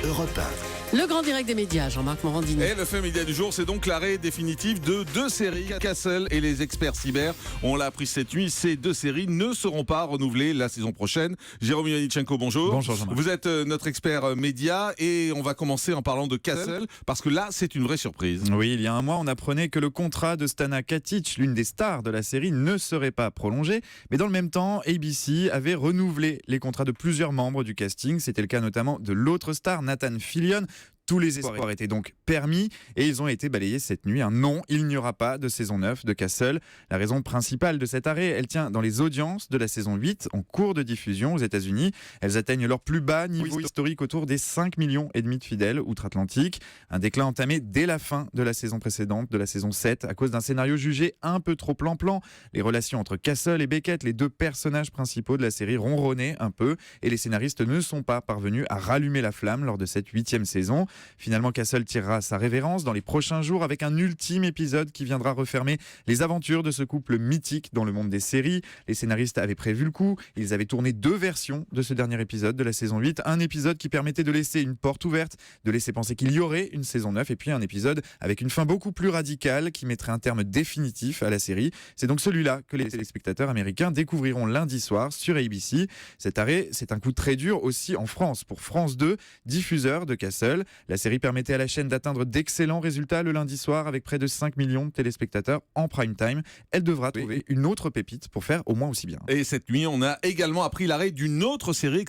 Europe 1. Le grand direct des médias, Jean-Marc Morandini. Et le fait média du jour, c'est donc l'arrêt définitif de deux séries. Castle et les experts cyber. On l'a appris cette nuit, ces deux séries ne seront pas renouvelées la saison prochaine. Jérôme Ioannitchenko, bonjour. Bonjour Jean-Marc. Vous êtes notre expert média et on va commencer en parlant de Castle parce que là, c'est une vraie surprise. Oui, il y a un mois, on apprenait que le contrat de Stana Katic, l'une des stars de la série, ne serait pas prolongé. Mais dans le même temps, ABC avait renouvelé les contrats de plusieurs membres du casting. C'était le cas notamment de l'autre star, Nathan Fillion. Tous les espoirs étaient donc permis et ils ont été balayés cette nuit. Non, il n'y aura pas de saison 9 de Castle. La raison principale de cet arrêt, elle tient dans les audiences de la saison 8 en cours de diffusion aux États-Unis. Elles atteignent leur plus bas niveau historique autour des 5,5 millions de fidèles outre-Atlantique. Un déclin entamé dès la fin de la saison précédente, de la saison 7, à cause d'un scénario jugé un peu trop plan-plan. Les relations entre Castle et Beckett, les deux personnages principaux de la série, ronronnaient un peu et les scénaristes ne sont pas parvenus à rallumer la flamme lors de cette 8e saison. Finalement, Castle tirera sa révérence dans les prochains jours avec un ultime épisode qui viendra refermer les aventures de ce couple mythique dans le monde des séries. Les scénaristes avaient prévu le coup. Ils avaient tourné 2 versions de ce dernier épisode de la saison 8. Un épisode qui permettait de laisser une porte ouverte, de laisser penser qu'il y aurait une saison 9 et puis un épisode avec une fin beaucoup plus radicale qui mettrait un terme définitif à la série. C'est donc celui-là que les téléspectateurs américains découvriront lundi soir sur ABC. Cet arrêt, c'est un coup très dur aussi en France pour France 2, diffuseur de Castle. La série permettait à la chaîne d'atteindre d'excellents résultats le lundi soir avec près de 5 millions de téléspectateurs en prime time. Elle devra trouver une autre pépite pour faire au moins aussi bien. Et cette nuit, on a également appris l'arrêt d'une autre série,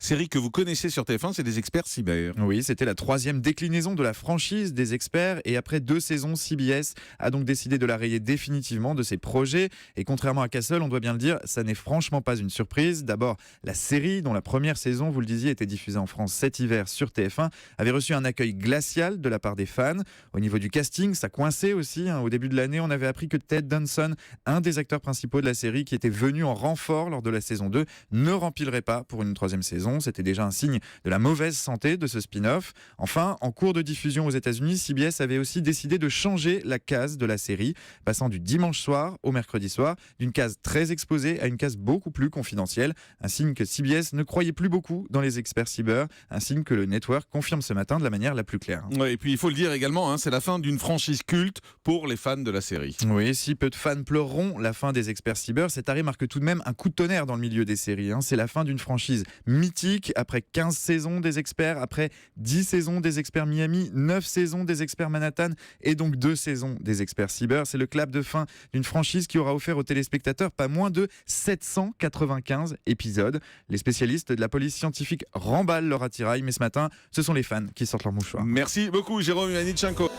série que vous connaissez sur TF1, c'est des experts cyber. Oui, c'était la 3e déclinaison de la franchise des experts et après 2 saisons, CBS a donc décidé de la rayer définitivement de ses projets. Et contrairement à Castle, on doit bien le dire, ça n'est franchement pas une surprise. D'abord, la série, dont la première saison, vous le disiez, était diffusée en France cet hiver sur TF1, avait reçu un accueil glacial de la part des fans. Au niveau du casting, ça coinçait aussi. Au début de l'année, on avait appris que Ted Danson, un des acteurs principaux de la série qui était venu en renfort lors de la saison 2, ne remplirait pas pour une 3e saison. C'était déjà un signe de la mauvaise santé de ce spin-off. Enfin, en cours de diffusion aux États-Unis, CBS avait aussi décidé de changer la case de la série, passant du dimanche soir au mercredi soir, d'une case très exposée à une case beaucoup plus confidentielle. Un signe que CBS ne croyait plus beaucoup dans les experts cyber, un signe que le network confirme ce matin de la manière la plus claire. Ouais, et puis il faut le dire également, c'est la fin d'une franchise culte pour les fans de la série. Oui, si peu de fans pleureront la fin des experts cyber, cet arrêt marque tout de même un coup de tonnerre dans le milieu des séries. C'est la fin d'une franchise mythique, après 15 saisons des experts, après 10 saisons des experts Miami, 9 saisons des experts Manhattan et donc 2 saisons des experts cyber. C'est le clap de fin d'une franchise qui aura offert aux téléspectateurs pas moins de 795 épisodes. Les spécialistes de la police scientifique remballent leur attirail, mais ce matin, ce sont les fans qui sortent leur mouchoir. Merci beaucoup Jérôme Ioannitchenko.